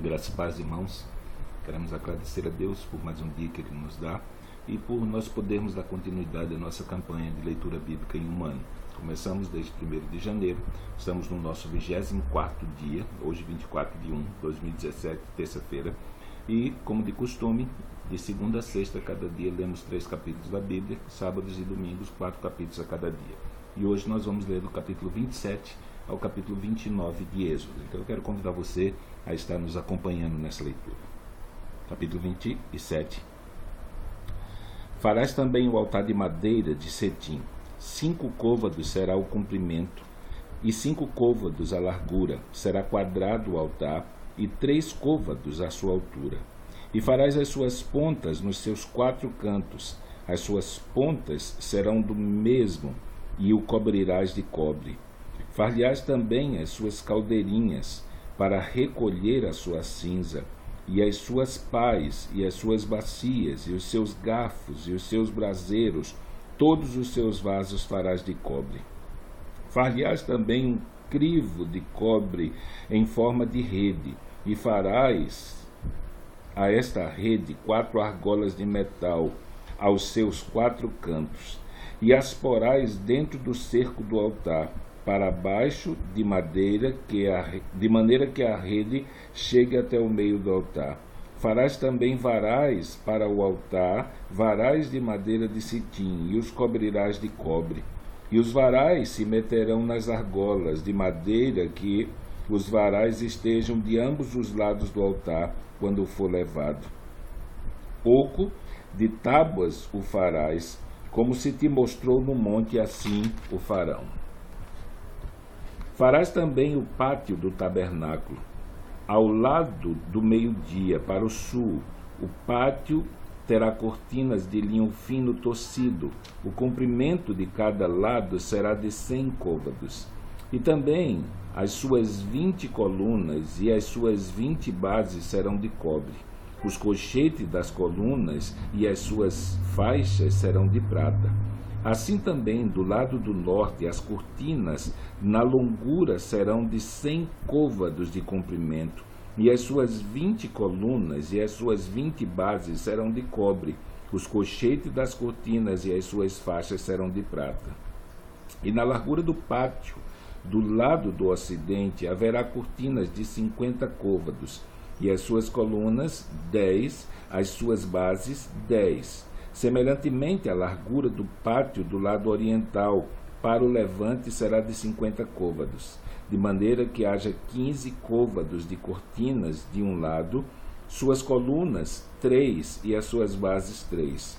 Graças e paz, irmãos. Queremos agradecer a Deus por mais um dia que Ele nos dá e por nós podermos dar continuidade à nossa campanha de leitura bíblica em um ano. Começamos desde 1º de janeiro, estamos no nosso 24º dia, hoje 24 de 1 de 2017, terça-feira, e, como de costume, de segunda a sexta, cada dia lemos 3 capítulos da Bíblia, sábados e domingos, 4 capítulos a cada dia. E hoje nós vamos ler do capítulo 27 ao capítulo 29 de Êxodo. Então eu quero convidar você a estar nos acompanhando nessa leitura. Capítulo 27. Farás também o altar de madeira de cetim. 5 côvados será o comprimento, e 5 côvados a largura. Será quadrado o altar, e 3 côvados a sua altura. E farás as suas pontas nos seus 4 cantos. As suas pontas serão do mesmo, e o cobrirás de cobre. Far-lhe-ás também as suas caldeirinhas, para recolher a sua cinza, e as suas pás, e as suas bacias, e os seus garfos, e os seus braseiros, todos os seus vasos farás de cobre. Far-lhe-ás também um crivo de cobre em forma de rede, e farás a esta rede 4 argolas de metal aos seus 4 cantos, e as porás dentro do cerco do altar, para baixo de maneira que a rede chegue até o meio do altar. Farás também varais para o altar, varais de madeira de cetim, e os cobrirás de cobre. E os varais se meterão nas argolas, de madeira que os varais estejam de ambos os lados do altar, quando for levado. Pouco de tábuas o farás, como se te mostrou no monte, assim o farão. Farás também o pátio do tabernáculo, ao lado do meio-dia, para o sul. O pátio terá cortinas de linho fino tocido. O comprimento de cada lado será de 100 côvados. E também as suas 20 colunas e as suas 20 bases serão de cobre. Os cochetes das colunas e as suas faixas serão de prata. Assim também, do lado do norte, as cortinas na longura serão de 100 côvados de comprimento, e as suas 20 colunas e as suas 20 bases serão de cobre. Os cochetes das cortinas e as suas faixas serão de prata. E na largura do pátio, do lado do ocidente, haverá cortinas de 50 côvados, e as suas colunas 10, as suas bases 10. Semelhantemente, a largura do pátio do lado oriental para o levante será de 50 côvados, de maneira que haja 15 côvados de cortinas de um lado, suas colunas 3 e as suas bases 3,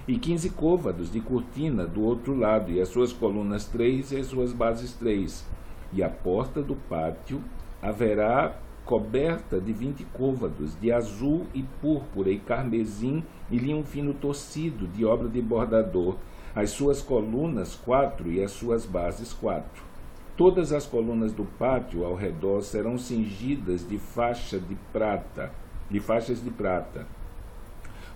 e 15 côvados de cortina do outro lado, e as suas colunas 3 e as suas bases 3. E a porta do pátio haverá coberta de 20 côvados, de azul e púrpura e carmesim e linho fino tocido, de obra de bordador. As suas colunas 4 e as suas bases 4. Todas as colunas do pátio ao redor serão cingidas de faixas de prata.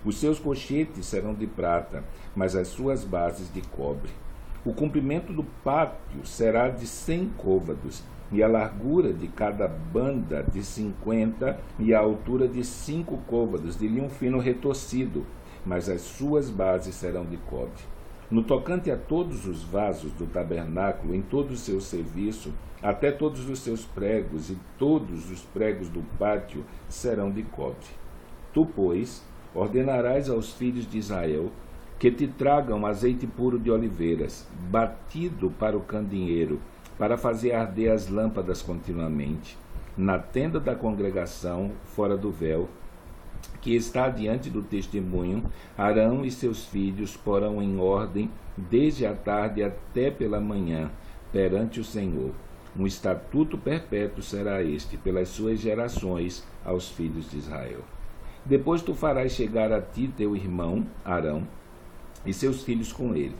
Os seus cochetes serão de prata, mas as suas bases de cobre. O comprimento do pátio será de 100 côvados, e a largura de cada banda de 50, e a altura de 5 côvados, de linho fino retorcido, mas as suas bases serão de cobre. No tocante a todos os vasos do tabernáculo, em todo o seu serviço, até todos os seus pregos e todos os pregos do pátio serão de cobre. Tu, pois, ordenarás aos filhos de Israel que te tragam azeite puro de oliveiras, batido para o candeeiro, para fazer arder as lâmpadas continuamente, na tenda da congregação, fora do véu, que está diante do testemunho. Arão e seus filhos porão em ordem, desde a tarde até pela manhã, perante o Senhor. Um estatuto perpétuo será este, pelas suas gerações, aos filhos de Israel. Depois tu farás chegar a ti teu irmão, Arão, e seus filhos com ele,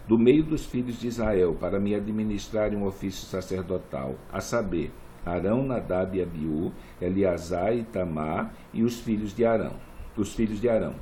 do meio dos filhos de Israel, para me administrarem um ofício sacerdotal, a saber, Arão, Nadab e Abiú, Eleazar e Itamar, e os filhos de Arão.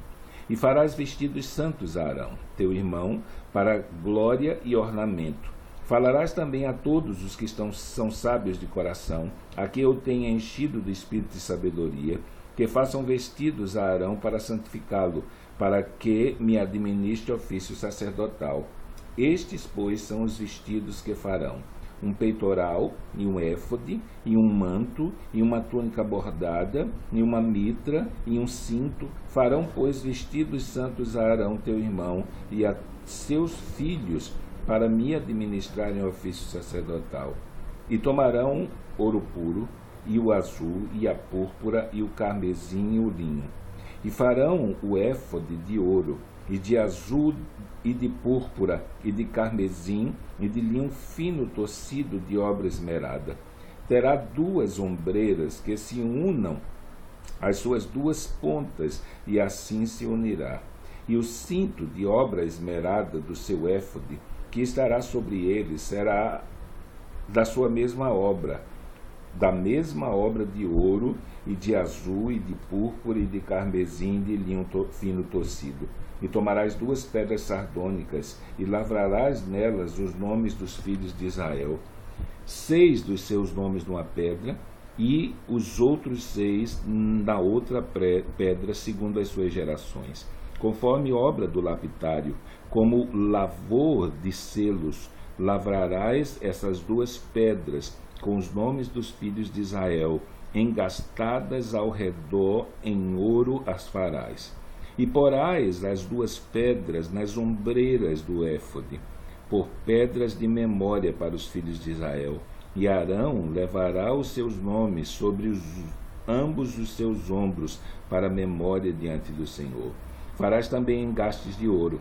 E farás vestidos santos a Arão, teu irmão, para glória e ornamento. Falarás também a todos os que são sábios de coração, a quem eu tenha enchido do espírito de sabedoria, que façam vestidos a Arão para santificá-lo, para que me administre ofício sacerdotal. Estes, pois, são os vestidos que farão: um peitoral, e um éfode, e um manto, e uma túnica bordada, e uma mitra, e um cinto. Farão, pois, vestidos santos a Arão, teu irmão, e a seus filhos, para me administrarem o ofício sacerdotal. E tomarão ouro puro, e o azul, e a púrpura, e o carmesim, e o linho. E farão o éfode de ouro, e de azul, e de púrpura, e de carmesim, e de linho fino tocido de obra esmerada. Terá 2 ombreiras que se unam às suas 2 pontas, e assim se unirá. E o cinto de obra esmerada do seu éfode, que estará sobre ele, será da sua mesma obra, da mesma obra de ouro, e de azul, e de púrpura, e de carmesim, de linho fino tocido. E tomarás 2 pedras sardônicas, e lavrarás nelas os nomes dos filhos de Israel, 6 dos seus nomes numa pedra, e os outros 6 na outra pedra, segundo as suas gerações, conforme obra do lapidário, como lavor de selos. Lavrarás essas 2 pedras com os nomes dos filhos de Israel, engastadas ao redor, em ouro as farás. E porás as 2 pedras nas ombreiras do éfode, por pedras de memória para os filhos de Israel. E Arão levará os seus nomes sobre ambos os seus ombros, para memória diante do Senhor. Farás também engastes de ouro.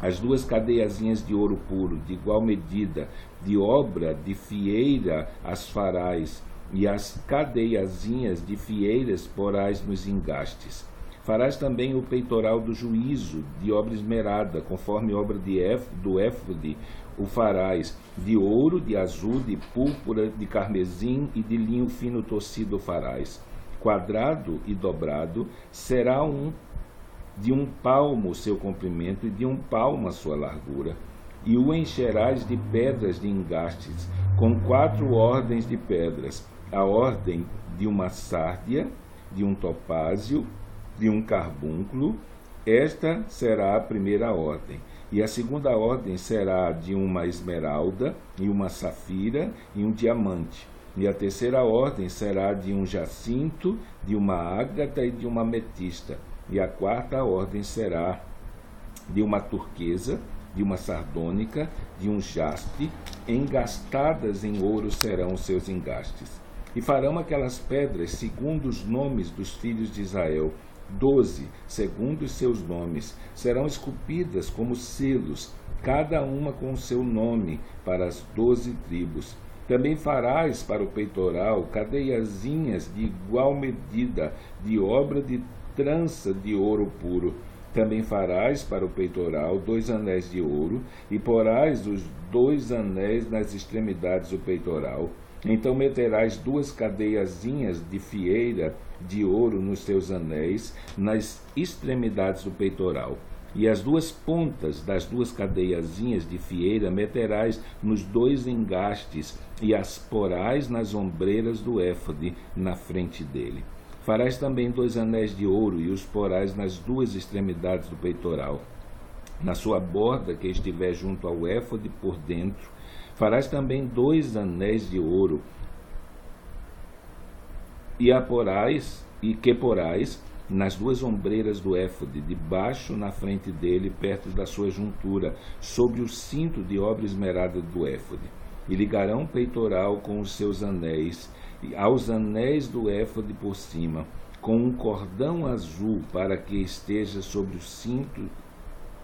As 2 cadeiazinhas de ouro puro, de igual medida, de obra de fieira as farás, e as cadeiazinhas de fieiras porás nos engastes. Farás também o peitoral do juízo, de obra esmerada, conforme obra do éfode o farás, de ouro, de azul, de púrpura, de carmesim e de linho fino tocido o farás. Quadrado e dobrado, será de 1 palmo o seu comprimento, e de 1 palmo a sua largura. E o encherás de pedras de engastes, com 4 ordens de pedras: a ordem de uma sárdia, de um topázio, de um carbúnculo. Esta será a primeira ordem. E a segunda ordem será de uma esmeralda, e uma safira, e um diamante. E a terceira ordem será de um jacinto, de uma ágata e de uma ametista. E a 4ª ordem será de uma turquesa, de uma sardônica, de um jaspe. Engastadas em ouro serão os seus engastes. E farão aquelas pedras segundo os nomes dos filhos de Israel, 12, segundo os seus nomes. Serão esculpidas como selos, cada uma com o seu nome, para as 12 tribos. Também farás para o peitoral cadeiazinhas de igual medida, de obra de trança de ouro puro. Também farás para o peitoral 2 anéis de ouro, e porás os 2 anéis nas extremidades do peitoral. Então meterás 2 cadeiazinhas de fieira de ouro nos seus anéis, nas extremidades do peitoral. E as 2 pontas das 2 cadeiazinhas de fieira meterás nos 2 engastes, e as porás nas ombreiras do éfode, na frente dele. Farás também 2 anéis de ouro, e os porás nas 2 extremidades do peitoral, na sua borda que estiver junto ao éfode por dentro. Farás também 2 anéis de ouro, e que porás nas 2 ombreiras do éfode, debaixo na frente dele, perto da sua juntura, sobre o cinto de obra esmerada do éfode. E ligarão o peitoral com os seus anéis, e aos anéis do éfode por cima, com um cordão azul, para que esteja sobre o cinto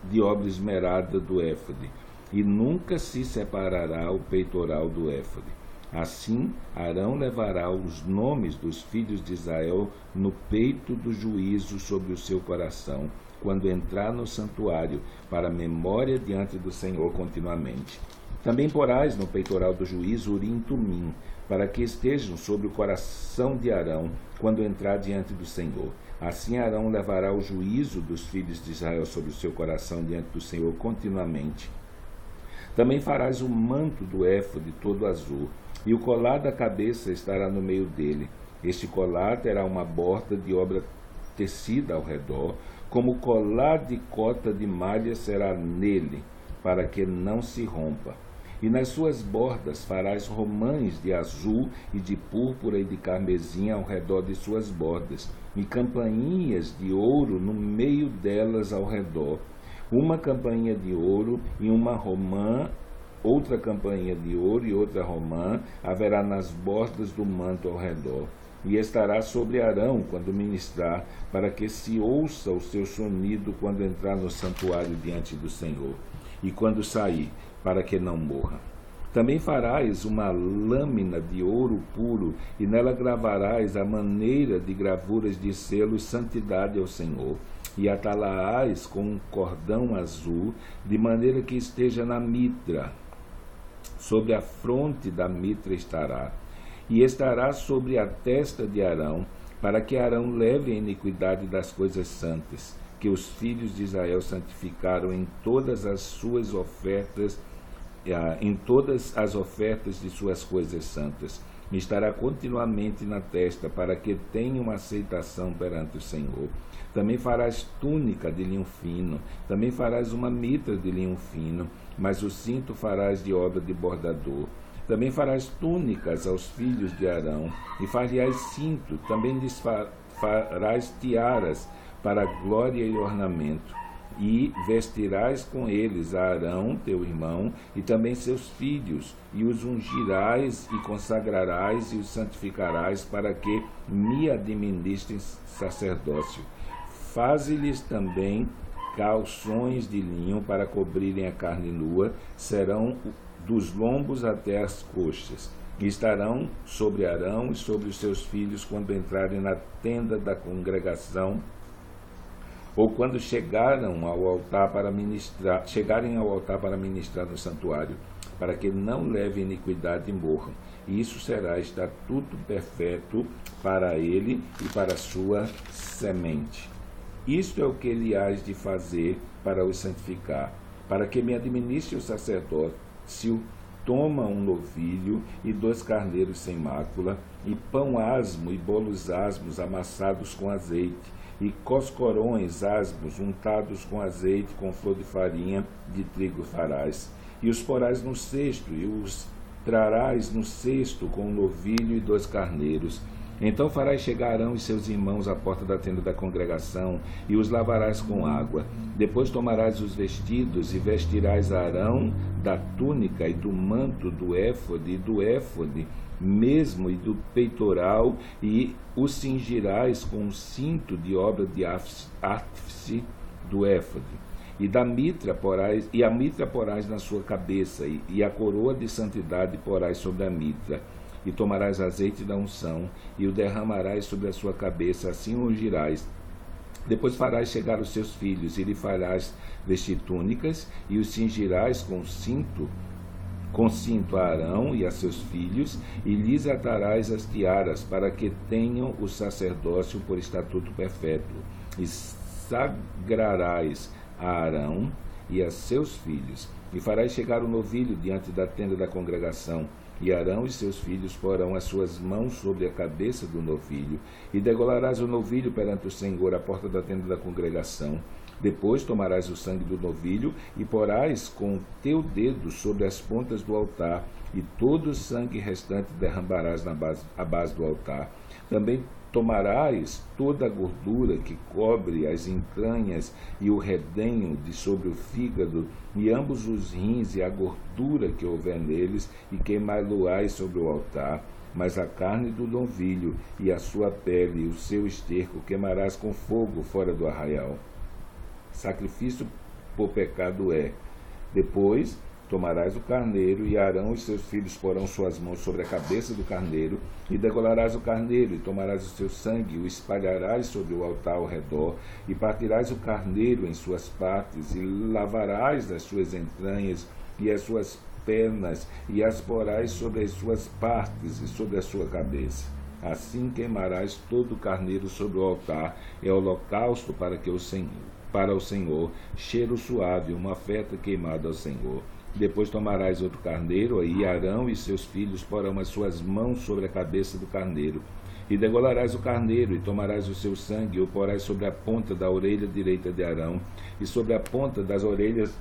de obra esmerada do éfode, e nunca se separará o peitoral do éfode. Assim, Arão levará os nomes dos filhos de Israel no peito do juízo sobre o seu coração, quando entrar no santuário, para memória diante do Senhor continuamente. Também porás no peitoral do juízo Urim e Tumim, para que estejam sobre o coração de Arão, quando entrar diante do Senhor. Assim Arão levará o juízo dos filhos de Israel sobre o seu coração diante do Senhor continuamente. Também farás o manto do éfode todo azul, e o colar da cabeça estará no meio dele. Este colar terá uma borda de obra tecida ao redor, como colar de cota de malha será nele, para que não se rompa. E nas suas bordas farás romães de azul e de púrpura e de carmesim ao redor de suas bordas, e campainhas de ouro no meio delas ao redor. Uma campainha de ouro e uma romã, outra campainha de ouro e outra romã haverá nas bordas do manto ao redor. E estará sobre Arão quando ministrar, para que se ouça o seu sonido quando entrar no santuário diante do Senhor, e quando sair, para que não morra. Também farás uma lâmina de ouro puro, e nela gravarás a maneira de gravuras de selo santidade ao Senhor, e atá-la-ás com um cordão azul, de maneira que esteja na mitra. Sobre a fronte da mitra estará, e estará sobre a testa de Arão, para que Arão leve a iniquidade das coisas santas, que os filhos de Israel santificaram em todas as suas ofertas, em todas as ofertas de suas coisas santas. Estará continuamente na testa, para que tenha uma aceitação perante o Senhor. Também farás túnica de linho fino, também farás uma mitra de linho fino, mas o cinto farás de obra de bordador. Também farás túnicas aos filhos de Arão, e far-lhe-ás cinto, também lhes farás tiaras para glória e ornamento. E vestirás com eles a Arão, teu irmão, e também seus filhos, e os ungirás e consagrarás e os santificarás, para que me administrem sacerdócio. Faze-lhes também calções de linho para cobrirem a carne nua, serão dos lombos até as coxas, e estarão sobre Arão e sobre os seus filhos quando entrarem na tenda da congregação, ou quando chegarem ao altar para ministrar no santuário, para que não leve iniquidade e morram. E isso será estatuto perfeito para ele e para a sua semente. Isto é o que ele hás de fazer para os santificar, para que me administre o sacerdócio. Toma um novilho e 2 carneiros sem mácula, e pão asmo e bolos asmos amassados com azeite, e coscorões asmos untados com azeite, com flor de farinha de trigo farás. E os porás no cesto, e os trarás no cesto com um novilho e 2 carneiros. Então farás chegar Arão e seus irmãos à porta da tenda da congregação, e os lavarás com água. Depois tomarás os vestidos, e vestirás a Arão da túnica e do manto do éfode mesmo e do peitoral, e o cingirás com um cinto de obra de ápice do éfode. E a mitra porás na sua cabeça, e a coroa de santidade porás sobre a mitra. E tomarás azeite da unção, e o derramarás sobre a sua cabeça, assim o ungirás. Depois farás chegar os seus filhos, e lhe farás vestir túnicas, e os cingirás com cinto a Arão e a seus filhos, e lhes atarás as tiaras, para que tenham o sacerdócio por estatuto perpétuo. E sagrarás a Arão e a seus filhos, e farás chegar o novilho diante da tenda da congregação, e Arão e seus filhos porão as suas mãos sobre a cabeça do novilho, e degolarás o novilho perante o Senhor à porta da tenda da congregação. Depois tomarás o sangue do novilho, e porás com o teu dedo sobre as pontas do altar, e todo o sangue restante derramarás à base do altar. Também tomarás toda a gordura que cobre as entranhas e o redenho de sobre o fígado, e ambos os rins e a gordura que houver neles, e queimá-lo-ás sobre o altar. Mas a carne do novilho e a sua pele e o seu esterco queimarás com fogo fora do arraial. Sacrifício por pecado é. Depois tomarás o carneiro, e Arão e seus filhos porão suas mãos sobre a cabeça do carneiro, e degolarás o carneiro, e tomarás o seu sangue, e o espalharás sobre o altar ao redor, e partirás o carneiro em suas partes, e lavarás as suas entranhas e as suas pernas, e as porás sobre as suas partes e sobre a sua cabeça. Assim queimarás todo o carneiro sobre o altar, é holocausto para o Senhor, cheiro suave, uma oferta queimada ao Senhor. Depois tomarás outro carneiro, e Arão e seus filhos porão as suas mãos sobre a cabeça do carneiro. E degolarás o carneiro, e tomarás o seu sangue, e o porás sobre a ponta da orelha direita de Arão, e sobre a ponta das orelhas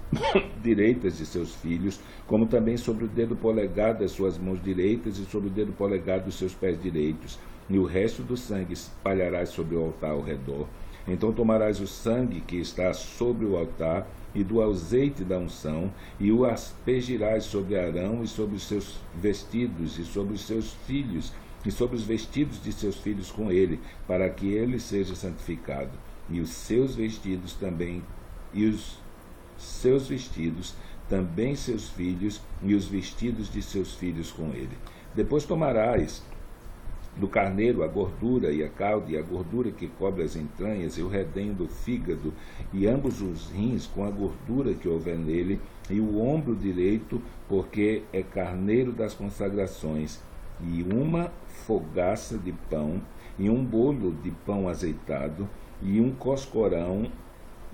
direitas de seus filhos, como também sobre o dedo polegar das suas mãos direitas, e sobre o dedo polegar dos seus pés direitos. E o resto do sangue espalharás sobre o altar ao redor. Então tomarás o sangue que está sobre o altar, e do azeite da unção, e o aspergirás sobre Arão e sobre os seus vestidos, e sobre os seus filhos, e sobre os vestidos de seus filhos com ele, para que ele seja santificado. E os seus vestidos também, seus filhos, e os vestidos de seus filhos com ele. Depois tomarás do carneiro a gordura e a cauda, e a gordura que cobre as entranhas, e o redenho do fígado, e ambos os rins com a gordura que houver nele, e o ombro direito, porque é carneiro das consagrações, e uma fogaça de pão, e um bolo de pão azeitado, e um coscorão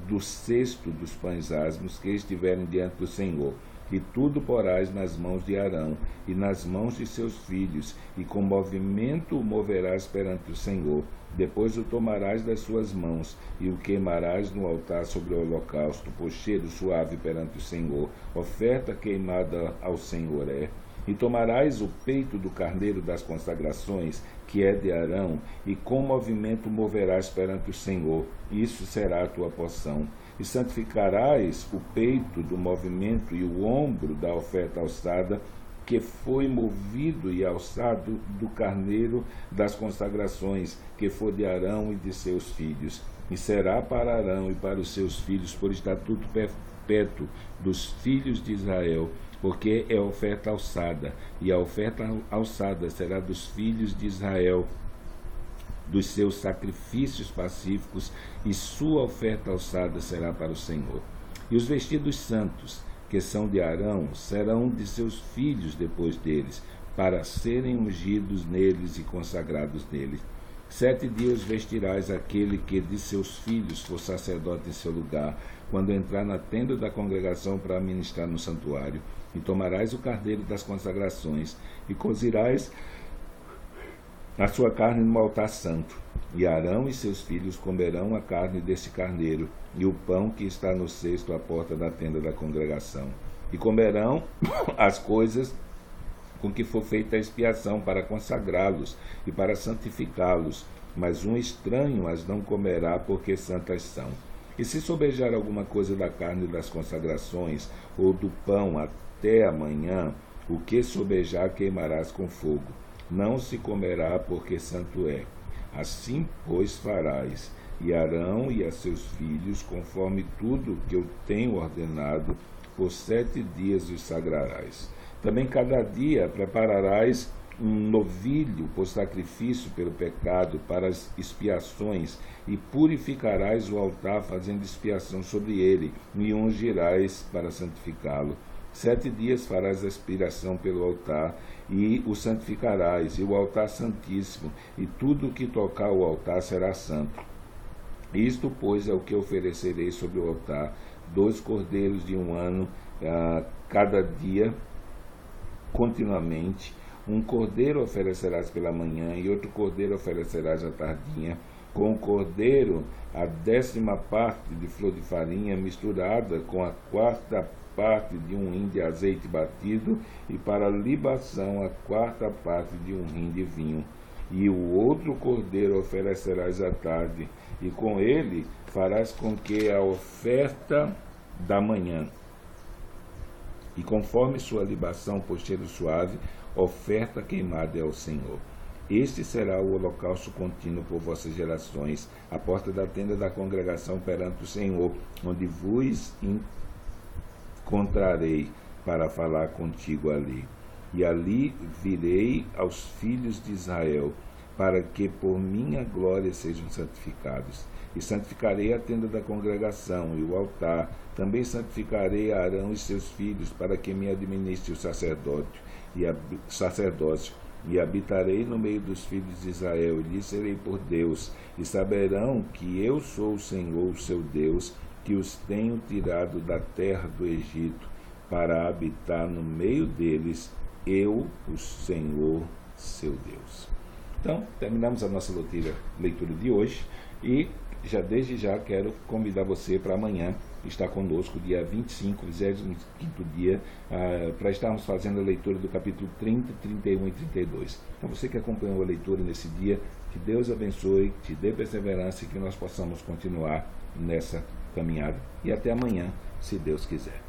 do cesto dos pães asmos que estiverem diante do Senhor. E tudo porás nas mãos de Arão e nas mãos de seus filhos, e com movimento o moverás perante o Senhor. Depois o tomarás das suas mãos, e o queimarás no altar sobre o holocausto, por cheiro suave perante o Senhor, oferta queimada ao Senhor é. E tomarás o peito do carneiro das consagrações, que é de Arão, e com movimento moverás perante o Senhor. Isso será a tua porção. E santificarás o peito do movimento e o ombro da oferta alçada, que foi movido e alçado do carneiro das consagrações, que for de Arão e de seus filhos. E será para Arão e para os seus filhos por estatuto perpétuo dos filhos de Israel, porque é oferta alçada, e a oferta alçada será dos filhos de Israel, dos seus sacrifícios pacíficos, e sua oferta alçada será para o Senhor. E os vestidos santos, que são de Arão, serão de seus filhos depois deles, para serem ungidos neles e consagrados neles. 7 dias vestirás aquele que de seus filhos for sacerdote em seu lugar, quando entrar na tenda da congregação para ministrar no santuário. E tomarás o carneiro das consagrações, e cozirás a sua carne no altar santo. E Arão e seus filhos comerão a carne desse carneiro, e o pão que está no cesto à porta da tenda da congregação. E comerão as coisas com que for feita a expiação, para consagrá-los e para santificá-los, mas um estranho as não comerá, porque santas são. E se sobejar alguma coisa da carne das consagrações, ou do pão até amanhã, o que sobejar queimarás com fogo. Não se comerá, porque santo é. Assim, pois, farás, e Arão e a seus filhos, conforme tudo que eu tenho ordenado, por 7 dias os sagrarás. Também cada dia prepararás um novilho por sacrifício pelo pecado, para as expiações, e purificarás o altar, fazendo expiação sobre ele, e ungirás para santificá-lo. 7 dias farás a expiação pelo altar, e o santificarás, e o altar santíssimo, e tudo o que tocar o altar será santo. Isto, pois, é o que oferecerei sobre o altar: 2 cordeiros de 1 ano, cada dia, continuamente. Um cordeiro oferecerás pela manhã, e outro cordeiro oferecerás à tardinha. Com o cordeiro, a 10ª parte de flor de farinha, misturada com a 4ª parte de 1 hin de azeite batido, e para a libação, a 4ª parte de 1 hin de vinho. E o outro cordeiro oferecerás à tarde, e com ele farás com que a oferta da manhã, e conforme sua libação por cheiro suave, oferta queimada é ao Senhor. Este será o holocausto contínuo por vossas gerações, à porta da tenda da congregação perante o Senhor, onde vos encontrarei para falar contigo ali. E ali virei aos filhos de Israel, para que por minha glória sejam santificados. E santificarei a tenda da congregação e o altar. Também santificarei a Arão e seus filhos, para que me administre o sacerdócio, e habitarei no meio dos filhos de Israel, e lhes serei por Deus, e saberão que eu sou o Senhor, o seu Deus, que os tenho tirado da terra do Egito, para habitar no meio deles, eu, o Senhor, seu Deus. Então, terminamos a nossa leitura de hoje e desde já quero convidar você para amanhã estar conosco, dia 25, 25º dia, para estarmos fazendo a leitura do capítulo 30, 31 e 32. Então, você que acompanhou a leitura nesse dia, que Deus abençoe, te dê perseverança e que nós possamos continuar nessa caminhada. E até amanhã, se Deus quiser.